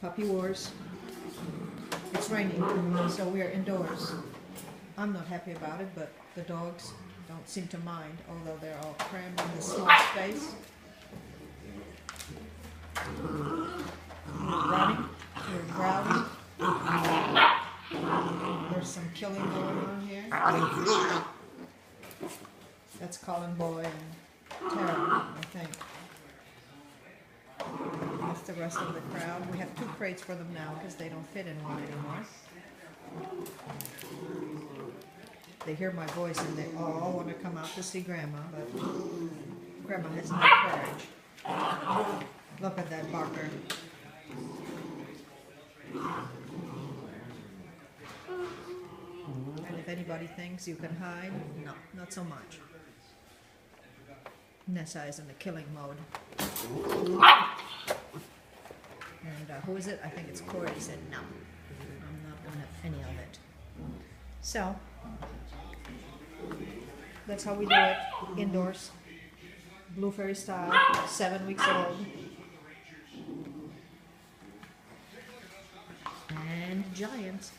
Puppy wars. It's raining, so we are indoors. I'm not happy about it, but the dogs don't seem to mind, although they're all crammed in this small space. Running, we're growling. There's some killing going on here. That's Colin Boy and Tara, I think. That's the rest of the crowd. We have 2 crates for them now because they don't fit in one anymore. They hear my voice and they all want to come out to see Grandma, but Grandma has no courage. Look at that barker. And if anybody thinks you can hide, no, not so much. Nessa is in the killing mode. And who is it? I think it's Corey said no. I'm not going to have any of it. So, that's how we do it indoors. Blue Fairy style, 7 weeks old. And giants.